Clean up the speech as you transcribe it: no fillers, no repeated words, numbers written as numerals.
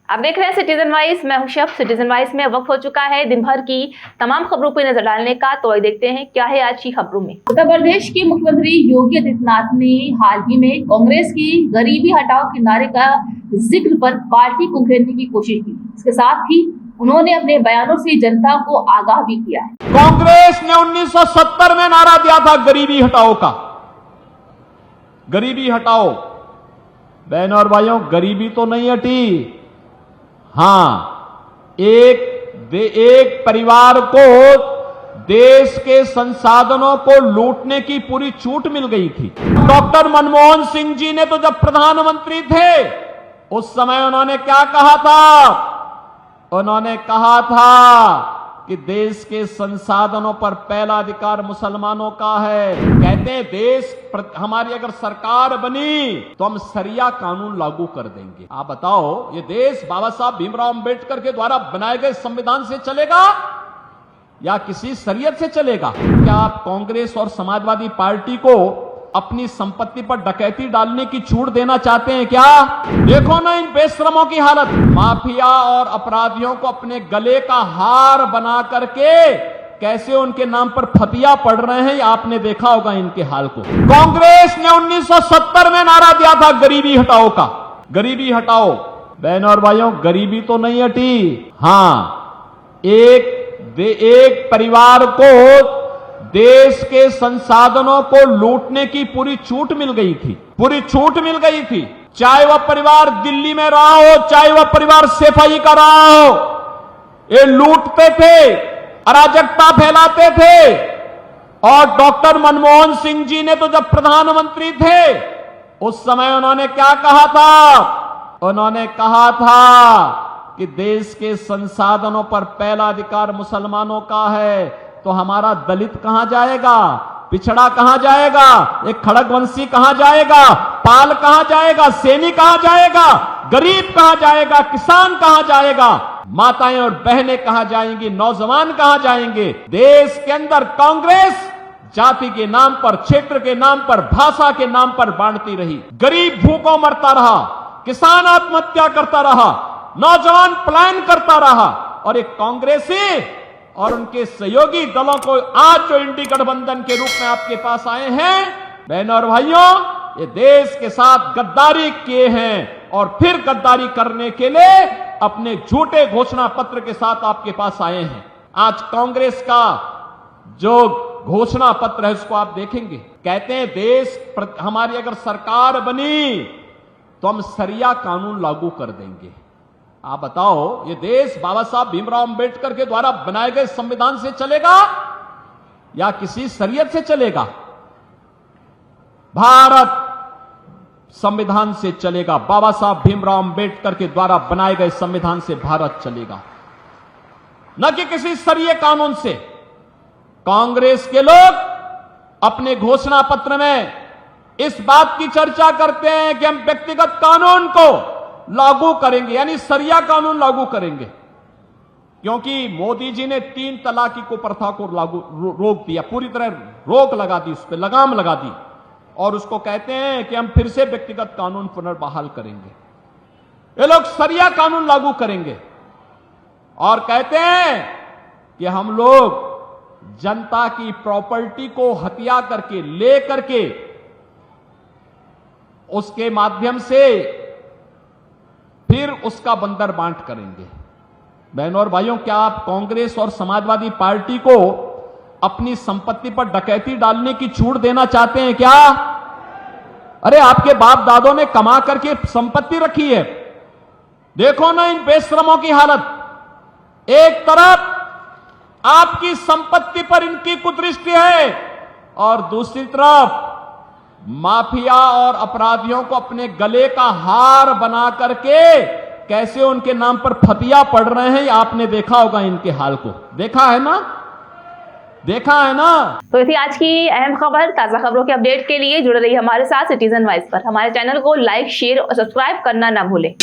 आप देख रहे हैं सिटीजन वाइज। मैं हूं शब। सिटीजन वाइज में वक्त हो चुका है दिन भर की तमाम खबरों पर नजर डालने का। तो आइए देखते हैं क्या है आज की खबरों में। उत्तर प्रदेश के मुख्यमंत्री योगी आदित्यनाथ ने हाल ही में कांग्रेस की गरीबी हटाओ के नारे का जिक्र पर पार्टी को घेरने की कोशिश की। इसके साथ ही उन्होंने अपने बयानों से जनता को आगाह भी किया है। कांग्रेस ने 1970 में नारा दिया था गरीबी हटाओ का। गरीबी हटाओ। बहनों और भाइयों, गरीबी तो नहीं हटी। हाँ, एक परिवार को देश के संसाधनों को लूटने की पूरी छूट मिल गई थी। डॉक्टर मनमोहन सिंह जी ने तो जब प्रधानमंत्री थे उस समय उन्होंने क्या कहा था? उन्होंने कहा था कि देश के संसाधनों पर पहला अधिकार मुसलमानों का है। कहते हैं हमारी अगर सरकार बनी तो हम शरिया कानून लागू कर देंगे। आप बताओ, ये देश बाबा साहब भीमराव अंबेडकर के द्वारा बनाए गए संविधान से चलेगा या किसी शरीयत से चलेगा? क्या आप कांग्रेस और समाजवादी पार्टी को अपनी संपत्ति पर डकैती डालने की छूट देना चाहते हैं क्या? देखो ना इन बेशरमों की हालत। माफिया और अपराधियों को अपने गले का हार बना करके कैसे उनके नाम पर फतिया पड़ रहे हैं, आपने देखा होगा इनके हाल को। कांग्रेस ने 1970 में नारा दिया था गरीबी हटाओ का। गरीबी हटाओ। बहनों और भाइयों, गरीबी तो नहीं हटी। हाँ, एक परिवार को देश के संसाधनों को लूटने की पूरी छूट मिल गई थी। पूरी छूट मिल गई थी। चाहे वह परिवार दिल्ली में रहा हो, चाहे वह परिवार सफाई का रहा हो, ये लूटते थे, अराजकता फैलाते थे। और डॉक्टर मनमोहन सिंह जी ने तो जब प्रधानमंत्री थे उस समय उन्होंने क्या कहा था? उन्होंने कहा था कि देश के संसाधनों पर पहला अधिकार मुसलमानों का है। तो हमारा दलित कहां जाएगा? पिछड़ा कहां जाएगा? एक खड़गवंशी कहां जाएगा? पाल कहां जाएगा? सैनिक कहां जाएगा? गरीब कहां जाएगा? किसान कहां जाएगा? माताएं और बहनें कहां जाएंगी? नौजवान कहां जाएंगे? देश के अंदर कांग्रेस जाति के नाम पर, क्षेत्र के नाम पर, भाषा के नाम पर बांटती रही। गरीब भूखों मरता रहा, किसान आत्महत्या करता रहा, नौजवान पलायन करता रहा। और एक कांग्रेसी और उनके सहयोगी दलों को आज जो इंडी गठबंधन के रूप में आपके पास आए हैं, बहनों और भाइयों, ये देश के साथ गद्दारी किए हैं और फिर गद्दारी करने के लिए अपने झूठे घोषणा पत्र के साथ आपके पास आए हैं। आज कांग्रेस का जो घोषणा पत्र है उसको आप देखेंगे। कहते हैं हमारी अगर सरकार बनी तो हम शरिया कानून लागू कर देंगे। आप बताओ, ये देश बाबा साहब भीमराव अंबेडकर के द्वारा बनाए गए संविधान से चलेगा या किसी शरीयत से चलेगा? भारत संविधान से चलेगा। बाबा साहब भीमराव अंबेडकर के द्वारा बनाए गए संविधान से भारत चलेगा, न कि किसी शरीय कानून से। कांग्रेस के लोग अपने घोषणा पत्र में इस बात की चर्चा करते हैं कि हम व्यक्तिगत कानून को लागू करेंगे, यानी शरिया कानून लागू करेंगे। क्योंकि मोदी जी ने 3 तलाक की प्रथा को रोक दिया, पूरी तरह रोक लगा दी, उस पर लगाम लगा दी। और उसको कहते हैं कि हम फिर से व्यक्तिगत कानून पुनर्बहाल करेंगे। ये लोग शरिया कानून लागू करेंगे और कहते हैं कि हम लोग जनता की प्रॉपर्टी को हत्या करके, ले करके उसके माध्यम से फिर उसका बंदर बांट करेंगे। बहनों और भाइयों, क्या आप कांग्रेस और समाजवादी पार्टी को अपनी संपत्ति पर डकैती डालने की छूट देना चाहते हैं क्या? अरे आपके बाप दादों ने कमा करके संपत्ति रखी है। देखो ना इन बेशरमों की हालत। एक तरफ आपकी संपत्ति पर इनकी कुदृष्टि है और दूसरी तरफ माफिया और अपराधियों को अपने गले का हार बना करके कैसे उनके नाम पर फतिया पड़ रहे हैं, आपने देखा होगा इनके हाल को। देखा है ना? देखा है ना? तो इसी आज की अहम खबर, ताजा खबरों के अपडेट के लिए जुड़े रहिए हमारे साथ सिटीजन वाइज पर। हमारे चैनल को लाइक, शेयर और सब्सक्राइब करना ना भूलें।